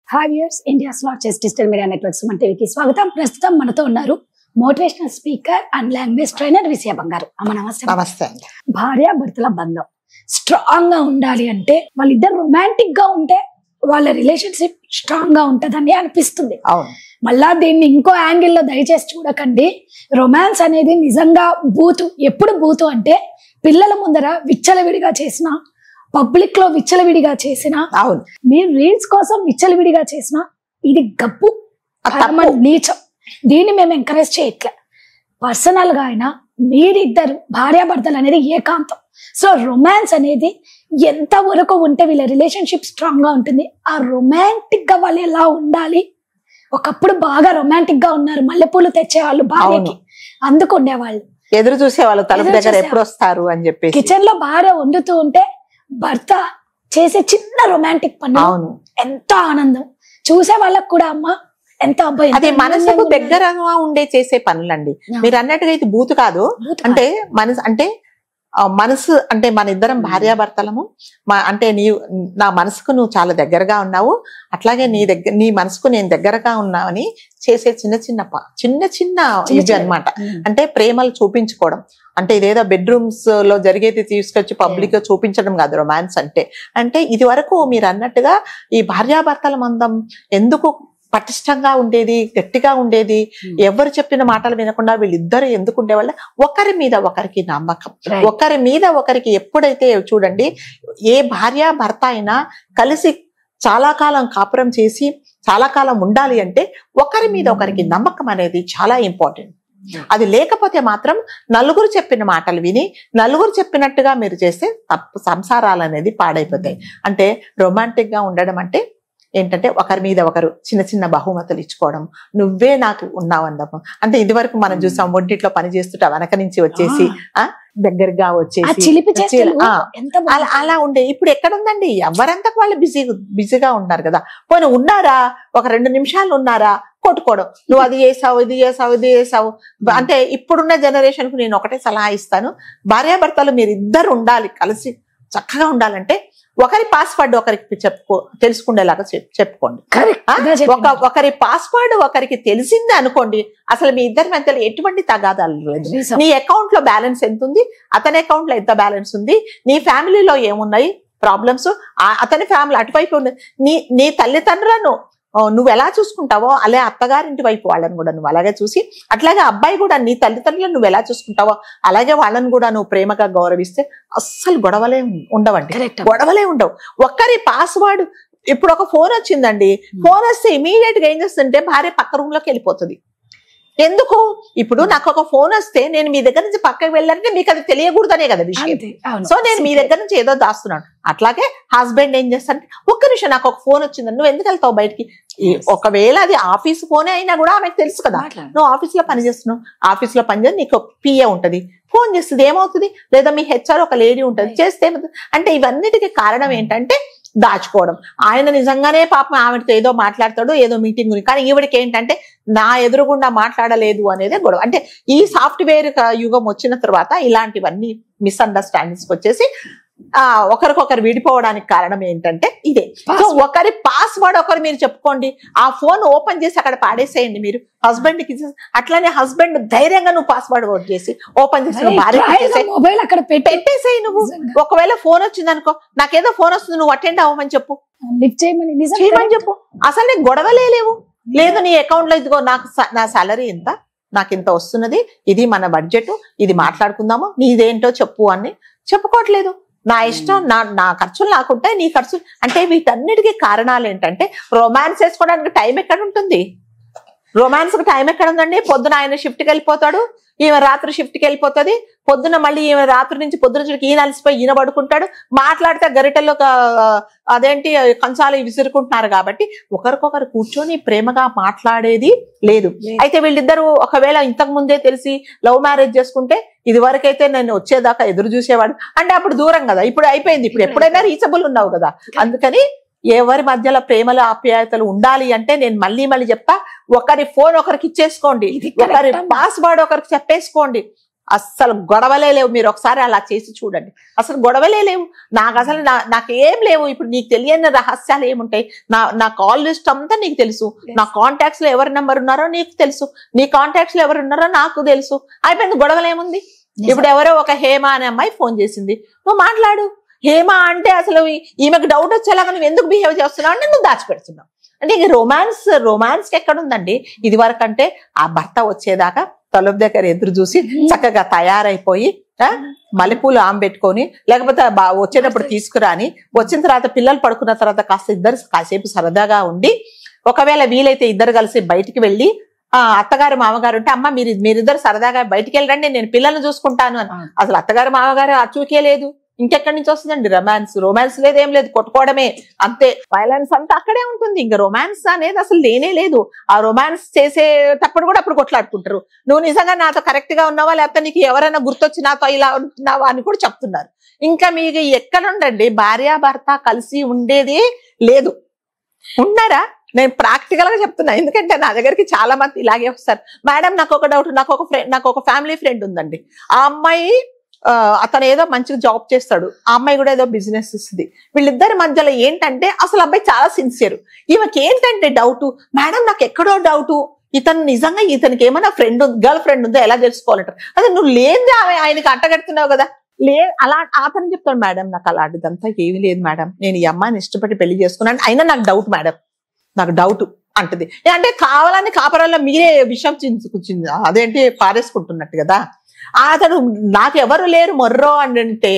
5 years India's largest digital media network Suman టీవీకి స్వాగతం. ప్రస్తుతం మనతో ఉన్నారు motivational speaker and language trainer Vijaya Bangaru. అమ్మ నమస్తే. నమస్తే. భార్యాభర్తల బంధం స్ట్రాంగ్ గా ఉండాలి అంటే వాళ్ళిద్దరు రొమాంటిక్ గా ఉంటే వాళ్ళ రిలేషన్షిప్ స్ట్రాంగ్ గా ఉంటదని అనిపిస్తుంది. మళ్ళా దీన్ని ఇంకో యాంగిల్లో దయచేసి చూడకండి. రొమాన్స్ అనేది నిజంగా బూతు. ఎప్పుడు బూతు అంటే పిల్లల ముందర విచ్చలవిడిగా చేసిన, పబ్లిక్ లో విచ్చలవిడిగా చేసిన, మీరు రీల్స్ కోసం విచ్చలవిడిగా చేసిన, ఇది గబ్బు, నీచం. దీన్ని మేము ఎంకరేజ్ చేయట్లే. పర్సనల్ గా అయినా మీరిద్దరు భార్యాభర్తలు అనేది ఏకాంతం. సో రొమాన్స్ అనేది ఎంత వరకు ఉంటే వీళ్ళ రిలేషన్షిప్ స్ట్రాంగ్ గా ఉంటుంది. ఆ రొమాంటిక్ గా వాళ్ళు ఎలా ఉండాలి. ఒకప్పుడు బాగా రొమాంటిక్ గా ఉన్నారు, మల్లెపూలు తెచ్చేవాళ్ళు భార్యకి, అందుకు ఉండేవాళ్ళు, ఎదురు చూసేవాళ్ళు తలుపు దగ్గర ఎప్పుడు వస్తారు అని చెప్పి. కిచెన్ లో భార్య వండుతూ ఉంటే భర్త చేసే చిన్న రొమాంటిక్ పని ఎంత ఆనందం. చూసే వాళ్ళకు కూడా అమ్మ ఎంత అబ్బాయి, అది మనసుకు దగ్గరగా ఉండే చేసే పనులండి. మీరు అన్నట్టుగా ఇది బూతు కాదు. అంటే మనసు అంటే మన ఇద్దరం భార్యాభర్తలము. అంటే నా మనసుకు నువ్వు చాలా దగ్గరగా ఉన్నావు, అట్లాగే నీ మనసుకు నేను దగ్గరగా ఉన్నావని చేసే చిన్న చిన్న ఇది అన్నమాట. అంటే ప్రేమలు చూపించుకోవడం. అంటే ఇదేదో బెడ్రూమ్స్ లో జరిగేది తీసుకొచ్చి పబ్లిక్ గా చూపించడం కాదు రొమాన్స్ అంటే. అంటే ఇది వరకు మీరు అన్నట్టుగా ఈ భార్యాభర్తల మందం ఎందుకు పటిష్టంగా ఉండేది, గట్టిగా ఉండేది, ఎవరు చెప్పిన మాటలు వినకుండా వీళ్ళిద్దరు ఎందుకు ఉండేవాళ్ళ, ఒకరి మీద ఒకరికి నమ్మకం, ఒకరి మీద ఒకరికి. ఎప్పుడైతే చూడండి, ఏ భార్య భర్త అయినా కలిసి చాలా కాలం కాపురం చేసి చాలా కాలం ఉండాలి అంటే ఒకరి మీద ఒకరికి నమ్మకం అనేది చాలా ఇంపార్టెంట్. అది లేకపోతే మాత్రం నలుగురు చెప్పిన మాటలు విని నలుగురు చెప్పినట్టుగా మీరు చేస్తే తప్పు, సంసారాలు అనేది పాడైపోతాయి. అంటే రొమాంటిక్ గా ఉండడం అంటే ఏంటంటే ఒకరి మీద ఒకరు చిన్న చిన్న బహుమతులు ఇచ్చుకోవడం, నువ్వే నాకు ఉన్నావు అందం. అంటే ఇది వరకు మనం చూసాం, ఒంటిట్లో పని చేస్తుంటా వెనక నుంచి వచ్చేసి దగ్గరగా వచ్చేసి అలా ఉండే. ఇప్పుడు ఎక్కడుందండి, ఎవరంతా వాళ్ళు బిజీగా ఉన్నారు కదా. పోనీ ఉన్నారా, ఒక 2 నిమిషాలు ఉన్నారా, కొట్టుకోవడం, నువ్వు అది చేసావు, ఇది చేసావు. అంటే ఇప్పుడున్న జనరేషన్ కు నేను ఒకటే సలహా ఇస్తాను, భార్యాభర్తలు మీరు ఇద్దరు ఉండాలి, కలిసి చక్కగా ఉండాలంటే ఒకరి పాస్వర్డ్ ఒకరికి తెలుసుకునేలాగా చెప్పుకోండి. ఒకరి పాస్వర్డ్ ఒకరికి తెలిసింది అనుకోండి, అసలు మీ ఇద్దరి మధ్యలో ఎటువంటి తగాదాలు లేదు. నీ అకౌంట్ లో బ్యాలెన్స్ ఎంత ఉంది, అతని అకౌంట్ లో ఎంత బ్యాలెన్స్ ఉంది, నీ ఫ్యామిలీలో ఏమున్నాయి ప్రాబ్లమ్స్, అతని ఫ్యామిలీ అటువైపు ఉంది, నీ తల్లిదండ్రులను నువ్వు ఎలా చూసుకుంటావో అలా అత్తగారింటి వైపు వాళ్ళని కూడా నువ్వు అలాగే చూసి, అట్లాగే అబ్బాయి కూడా నీ తల్లిదండ్రులను నువ్వు ఎలా చూసుకుంటావో అలాగే వాళ్ళని కూడా నువ్వు ప్రేమగా గౌరవిస్తే అస్సలు గొడవలే ఉండవు. ఒక్కరి పాస్వర్డ్, ఇప్పుడు ఒక ఫోన్ వచ్చిందండి, ఫోన్ వస్తే ఇమీడియట్ గా ఏం చేస్తుంటే భార్య పక్క రూమ్ లోకి వెళ్ళిపోతుంది. ఎందుకు? ఇప్పుడు నాకు ఒక ఫోన్ వస్తే నేను మీ దగ్గర నుంచి పక్కకి వెళ్ళాలంటే మీకు అది తెలియకూడదనే కదా విషయం. సో నేను మీ దగ్గర నుంచి ఏదో దాస్తున్నాను. అట్లాగే హస్బెండ్ ఏం చేస్తానంటే, ఒక్క నిమిషం నాకు ఒక ఫోన్ వచ్చిందని, నువ్వు ఎందుకు వెళ్తావు బయటికి? ఒకవేళ అది ఆఫీస్ ఫోనే అయినా కూడా ఆమెకు తెలుసు కదా, నువ్వు ఆఫీస్ లో పనిచేస్తున్నావు, ఆఫీస్ లో పనిచేసి నీకు పిఏ ఉంటది, ఫోన్ చేస్తుంది, ఏమవుతుంది? లేదా మీ హెచ్ఆర్ ఒక లేడీ ఉంటది, చేస్తే అంటే ఇవన్నిటికీ కారణం ఏంటంటే దాచుకోవడం. ఆయన నిజంగానే పాపం ఆవిడతో ఏదో మాట్లాడతాడు, ఏదో మీటింగ్ గురించి, కానీ ఈవిడికి ఏంటంటే నా ఎదురుగుండా మాట్లాడలేదు అనేది గొడవ. అంటే ఈ సాఫ్ట్వేర్ యుగం వచ్చిన తర్వాత ఇలాంటివన్నీ మిస్అండర్స్టాండింగ్స్ వచ్చేసి ఒకరికొకరు విడిపోవడానికి కారణం ఏంటంటే ఇదే. సో ఒకరి పాస్వర్డ్ ఒకరు మీరు చెప్పుకోండి, ఆ ఫోన్ ఓపెన్ చేసి అక్కడ పాడేసేయండి మీరు హస్బెండ్ కి. అట్లానే హస్బెండ్ ధైర్యంగా నువ్వు పాస్వర్డ్ చేసి ఓపెన్ చేసి మొబైల్ అక్కడ పెట్టేసేయి. నువ్వు ఒకవేళ ఫోన్ వచ్చింది అనుకో, నాకేదో ఫోన్ వస్తుంది, నువ్వు అటెండ్ అవ్వమని చెప్పు, లిఫ్ట్ చేయమని చెప్పు. అసలు నీకు గొడవలే లేవు. లేదు నీ అకౌంట్ లో ఇదిగో నా సాలరీ ఎంత, నాకు ఇంత వస్తున్నది, ఇది మన బడ్జెట్, ఇది మాట్లాడుకుందాము, నీదేంటో చెప్పు అని చెప్పుకోవట్లేదు. నా ఇష్టం, నా ఖర్చులు నాకుంటాయి, నీ ఖర్చులు. అంటే వీటన్నిటికీ కారణాలు ఏంటంటే రొమాన్స్ వేసుకోవడానికి టైం ఎక్కడ ఉంటుంది? రొమాన్స్ కి టైం ఎక్కడ ఉందండి? పొద్దున ఆయన షిఫ్ట్కి వెళ్ళిపోతాడు, ఈమె రాత్రి షిఫ్ట్కి వెళ్ళిపోతుంది, పొద్దున మళ్ళీ ఈమె రాత్రి నుంచి పొద్దున ఈయన అలసిపోయి ఈయన పడుకుంటాడు, మాట్లాడితే గరిటెల్లో అదేంటి కంచాలు విసురుకుంటున్నారు. కాబట్టి ఒకరికొకరు కూర్చొని ప్రేమగా మాట్లాడేది లేదు. అయితే వీళ్ళిద్దరూ ఒకవేళ ఇంతకు ముందే తెలిసి లవ్ మ్యారేజ్ చేసుకుంటే, ఇది వరకైతే నేను వచ్చేదాకా ఎదురు చూసేవాడు అంటే అప్పుడు దూరం కదా, ఇప్పుడు అయిపోయింది, ఇప్పుడు ఎప్పుడైనా రీచబుల్ ఉన్నావు కదా. అందుకని ఎవరి మధ్యలో ప్రేమల ఆప్యాయతలు ఉండాలి అంటే నేను మళ్ళీ చెప్తా, ఒకరి ఫోన్ ఒకరికి ఇచ్చేసుకోండి, ఒకరి పాస్వర్డ్ ఒకరికి చెప్పేసుకోండి. అస్సలు గొడవలే లేవు. మీరు ఒకసారి అలా చేసి చూడండి, అసలు గొడవలే లేవు. నాకు అసలు నాకు ఏం లేవు. ఇప్పుడు నీకు తెలియని రహస్యాలు ఏముంటాయి? నా కాల్ లిస్ట్ అంతా నీకు తెలుసు, నా కాంటాక్ట్స్ లో ఎవరి నెంబర్ ఉన్నారో నీకు తెలుసు, నీ కాంటాక్ట్స్ లో ఎవరు ఉన్నారో నాకు తెలుసు. అయిపోయింది, గొడవలు ఏముంది? ఇప్పుడు ఎవరో ఒక హేమ అనే అమ్మాయి ఫోన్ చేసింది, నువ్వు మాట్లాడు. హేమ అంటే అసలు ఈమెకు డౌట్ వచ్చేలాగా నువ్వు ఎందుకు బిహేవ్ చేస్తున్నావు అంటే నువ్వు దాచిపెడుతున్నావు. అంటే ఇక రొమాన్స్ ఎక్కడుందండి? ఇది వరకు అంటే ఆ భర్త వచ్చేదాకా తలుపు దగ్గర ఎదురు చూసి చక్కగా తయారైపోయి మల్లెపూలు ఆంబెట్టుకొని, లేకపోతే వచ్చేటప్పుడు తీసుకురాని, వచ్చిన తర్వాత పిల్లలు పడుకున్న తర్వాత కాసేపు సరదాగా ఉండి, ఒకవేళ వీలైతే ఇద్దరు కలిసి బయటికి వెళ్ళి అత్తగారు మామగారు ఉంటే అమ్మ మీరిద్దరు సరదాగా బయటికి వెళ్ళండి, నేను పిల్లల్ని చూసుకుంటాను అని. అసలు అత్తగారు మామగారు అచూకే లేదు, ఇంకెక్కడి నుంచి వస్తుందండి రొమాన్స్ లేదు, ఏం లేదు, కొట్టుకోవడమే అంతే. వైలెన్స్ అంతా అక్కడే ఉంటుంది. ఇంకా రొమాన్స్ అనేది అసలు లేనే లేదు. ఆ రొమాన్స్ చేసేటప్పుడు కూడా అప్పుడు కొట్లాడుకుంటారు. నువ్వు నిజంగా నాతో కరెక్ట్ గా ఉన్నావా, లేకపోతే నీకు ఎవరైనా గుర్తొచ్చి నాతో ఇలా ఉంటున్నావా అని కూడా చెప్తున్నారు. ఇంకా మీకు ఎక్కడుండండి భార్యాభర్త కలిసి ఉండేది లేదు. ఉన్నారా? నేను ప్రాక్టికల్ గా చెప్తున్నా, ఎందుకంటే నా దగ్గరికి చాలా మంది ఇలాగే వస్తారు. మేడం నాకు ఒక డౌట్, నాకు ఒక ఫ్యామిలీ ఫ్రెండ్ ఉందండి. ఆ అమ్మాయి అతను ఏదో మంచిగా జాబ్ చేస్తాడు, ఆ అమ్మాయి కూడా ఏదో బిజినెస్ ఇస్తుంది. వీళ్ళిద్దరి మధ్యలో ఏంటంటే అసలు అబ్బాయి చాలా సిన్సియర్. ఈమెకి ఏంటంటే డౌట్, మేడం నాకు ఎక్కడో డౌట్, ఇతను నిజంగా ఇతనికి ఏమైనా గర్ల్ ఫ్రెండ్ ఉందో ఎలా తెలుసుకోవాలంటారు. అదే నువ్వు లేని ఆయనకి అంటగడుతున్నావు కదా. అలా అతను చెప్తాడు, మేడం నాకు అలాంటిదంతా ఏమీ లేదు మేడం, నేను ఈ అమ్మాయిని ఇష్టపడి పెళ్లి చేసుకున్నాను, అయినా నాకు డౌట్ మేడం, నాకు డౌట్ అంటది. అంటే కావాలని కాపరాల్లో మీరే విషయం చించుకుంది, అదేంటి పారేసుకుంటున్నట్టు కదా. అతడు నాకు ఎవరు లేరు మొర్రో అని అంటే,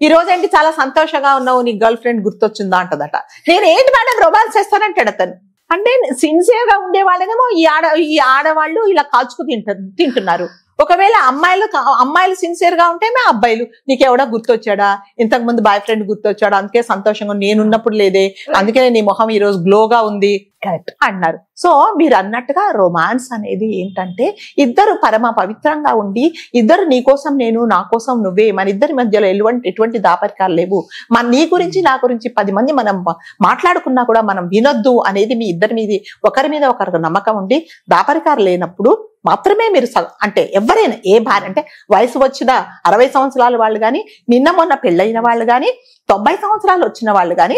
ఈ రోజు ఏంటి చాలా సంతోషంగా ఉన్నావు, నీ గర్ల్ ఫ్రెండ్ గుర్తొచ్చిందా అంటదట. నేను ఏంటి మేడం రొమాన్స్ చేస్తానంటాడు అతను. అంటే సిన్సియర్ గా ఉండే వాళ్ళనేమో ఈ ఆడవాళ్ళు ఇలా కాల్చుకు తింటున్నారు. ఒకవేళ అమ్మాయిలు సిన్సియర్ గా ఉంటే మా అబ్బాయిలు నీకు ఎవడో గుర్తొచ్చాడా, ఇంతకు ముందు బాయ్ ఫ్రెండ్ గుర్తొచ్చాడా, అందుకే సంతోషంగా నేనున్నప్పుడు లేదే, అందుకే నీ మొహం ఈ రోజు గ్లోగా ఉంది కరెక్ట్ అన్నారు. సో మీరు అన్నట్టుగా రొమాన్స్ అనేది ఏంటంటే ఇద్దరు పరమ పవిత్రంగా ఉండి, ఇద్దరు నీ కోసం నేను, నా కోసం నువ్వే, మన ఇద్దరి మధ్యలో ఎటువంటి దాపరికాలు లేవు, నీ గురించి నా గురించి 10 మంది మనం మాట్లాడుకున్నా కూడా మనం వినొద్దు అనేది మీ ఇద్దరి మీద ఒకరి మీద ఒకరికి నమ్మకం ఉండి, దాపరికాలు లేనప్పుడు మాత్రమే మీరు అంటే ఎవరైనా ఏ భార్య అంటే వయసు వచ్చిన 60 సంవత్సరాల వాళ్ళు కానీ, నిన్న మొన్న పెళ్ళైన వాళ్ళు కానీ, 90 సంవత్సరాలు వచ్చిన వాళ్ళు కానీ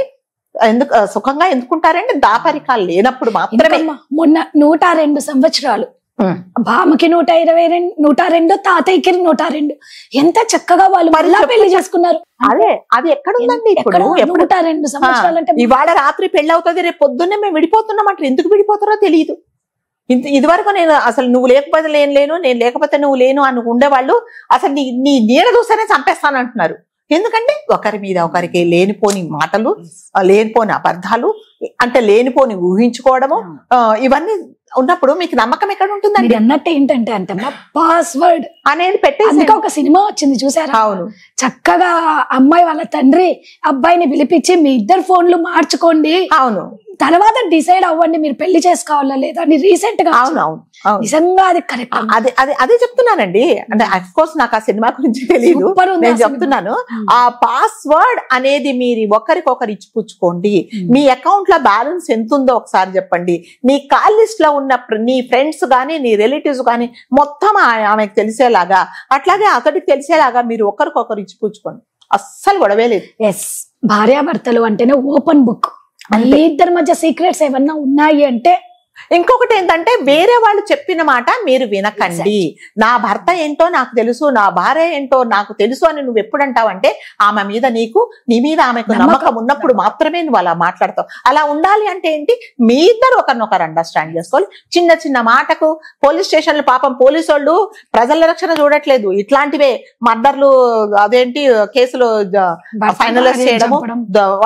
సుఖంగా ఎందుకుంటారంటే దాపరికాలు లేనప్పుడు మాత్రమే. మొన్న 102 సంవత్సరాలు బామకి 102 తాతయ్యకి 102 ఎంత చక్కగా వాళ్ళు మళ్ళా పెళ్లి చేసుకున్నారు. అది ఎక్కడుందండి ఇప్పుడు? 102 సంవత్సరాలు అంటే ఇవాళ రాత్రి పెళ్లి అవుతుంది, రేపు పొద్దున్నే మేము విడిపోతున్నాం అంటే ఎందుకు విడిపోతారో తెలియదు. ఇదివరకు నేను అసలు నువ్వు లేకపోతే నేను లేకపోతే నువ్వు లేను అని ఉండేవాళ్ళు అసలు నీ నీడ చూస్తేనే చంపేస్తానంటున్నారు. ఎందుకంటే ఒకరి మీద ఒకరికి లేనిపోని మాటలు, లేనిపోని అబద్ధాలు, అంటే లేనిపోని ఊహించుకోవడము, ఇవన్నీ ఉన్నప్పుడు మీకు నమ్మకం ఎక్కడ ఉంటుందండి? అన్నట్టు ఏంటంటే అంటే పాస్వర్డ్ అనేది పెట్టేసి ఒక సినిమా వచ్చింది చూసారా? అవును. చక్కగా అమ్మాయి వాళ్ళ తండ్రి అబ్బాయిని పిలిపించి మీ ఇద్దరు ఫోన్లు మార్చుకోండి, అవును, తర్వాత డిసైడ్ అవ్వండి మీరు పెళ్లి చేసుకోవాలా లేదా అని రీసెంట్ గా. అవునవును, నిజంగా అది కరెక్ట్. అదే చెప్తున్నానండి. అంటే అఫ్ కోర్స్ నాకు ఆ సినిమా గురించి తెలియదు, నేను చెప్తున్నాను. ఆ పాస్వర్డ్ అనేది మీరు ఒకరికొకరు ఇచ్చిపుచ్చుకోండి. మీ అకౌంట్ లో బ్యాలెన్స్ ఎంత ఉందో ఒకసారి చెప్పండి. నీ కాల్ లిస్ట్ లో ఉన్న నీ ఫ్రెండ్స్ గానీ, నీ రిలేటివ్స్ గానీ మొత్తం ఆమెకు తెలిసేలాగా, అట్లాగే అతడికి తెలిసేలాగా మీరు ఒకరికొకరు ఇచ్చిపుచ్చుకోండి. అస్సలు గొడవే లేదు. ఎస్, భార్యాభర్తలు అంటేనే ఓపెన్ బుక్. ఇద్దరి మధ్య సీక్రెట్స్ ఏమన్నా ఉన్నాయి అంటే. ఇంకొకటి ఏంటంటే వేరే వాళ్ళు చెప్పిన మాట మీరు వినకండి. నా భర్త ఏంటో నాకు తెలుసు, నా భార్య ఏంటో నాకు తెలుసు అని నువ్వు ఎప్పుడు అంటావంటే ఆమె మీద నీ మీద ఆమెకు నమ్మకం ఉన్నప్పుడు మాత్రమే నువ్వు అలా మాట్లాడతావు. అలా ఉండాలి అంటే ఏంటి, మీ ఇద్దరు ఒకరినొకరు అండర్స్టాండ్ చేసుకోవాలి. చిన్న చిన్న మాటకు పోలీస్ స్టేషన్లు, పాపం పోలీసు వాళ్ళు ప్రజల రక్షణ చూడట్లేదు, ఇట్లాంటివే మర్డర్లు, అదేంటి కేసులు ఫైనలైజ్ చేయడము,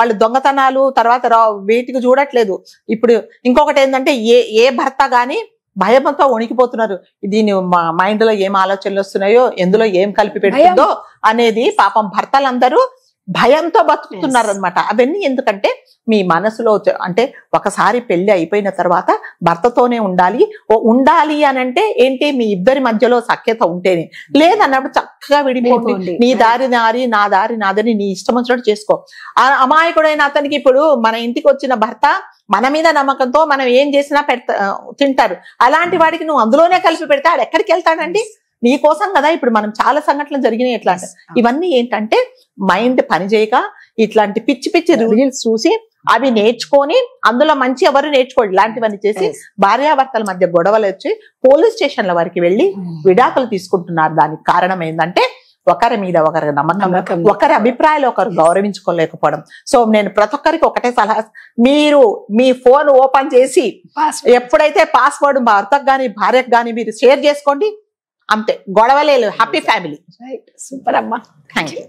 వాళ్ళు దొంగతనాలు తర్వాత వీటికి చూడట్లేదు. ఇప్పుడు ఇంకొకటి ఏంటంటే ఏ భర్త గాని భయంతో వణికిపోతున్నారు. దీని మైండ్ లో ఏం ఆలోచనలు వస్తున్నాయో, ఎందులో ఏం కలిపి పెడుతుందో అనేది పాపం భర్తలందరూ భయంతో బతుకుతున్నారు అనమాట. అవన్నీ ఎందుకంటే మీ మనసులో అంటే ఒకసారి పెళ్లి అయిపోయిన తర్వాత భర్తతోనే ఉండాలి అని అంటే ఏంటి, మీ ఇద్దరి మధ్యలో సఖ్యత ఉంటేనే. లేదన్నప్పుడు చక్కగా విడిపోండి. నీ దారి నారి, నా దారి నాదని, నీ ఇష్టం వచ్చినట్టు చేసుకో. అమాయకుడైన అతనికి ఇప్పుడు మన ఇంటికి వచ్చిన భర్త మన మీద నమ్మకంతో మనం ఏం చేసినా తింటారు. అలాంటి వాడికి నువ్వు అందులోనే కలిపి పెడితే ఆడు ఎక్కడికి వెళ్తాడండి? నీ కోసం కదా ఇప్పుడు మనం చాలా సంఘటనలు జరిగినాయి ఎట్లా అంటే. ఇవన్నీ ఏంటంటే మైండ్ పనిచేయక ఇట్లాంటి పిచ్చి పిచ్చి రీల్స్ చూసి అవి నేర్చుకొని అందులో మంచి ఎవరు నేర్చుకోండి ఇలాంటివన్నీ చేసి భార్యాభర్తల మధ్య గొడవలు వచ్చి పోలీస్ స్టేషన్ల వరకు వెళ్ళి విడాకులు తీసుకుంటున్నారు. దానికి కారణం ఏంటంటే ఒకరి మీద ఒకరి నమ్మకం, ఒకరి అభిప్రాయాలు ఒకరు గౌరవించుకోలేకపోవడం. సో నేను ప్రతి ఒక్కరికి ఒకటే సలహా, మీరు మీ ఫోన్ ఓపెన్ చేసి ఎప్పుడైతే పాస్వర్డ్ భర్తకు గాని భార్యకు గాని మీరు షేర్ చేసుకోండి, అంతే, గొడవలేదు, హ్యాపీ ఫ్యామిలీ. సూపర్ అమ్మా, థ్యాంక్ యూ.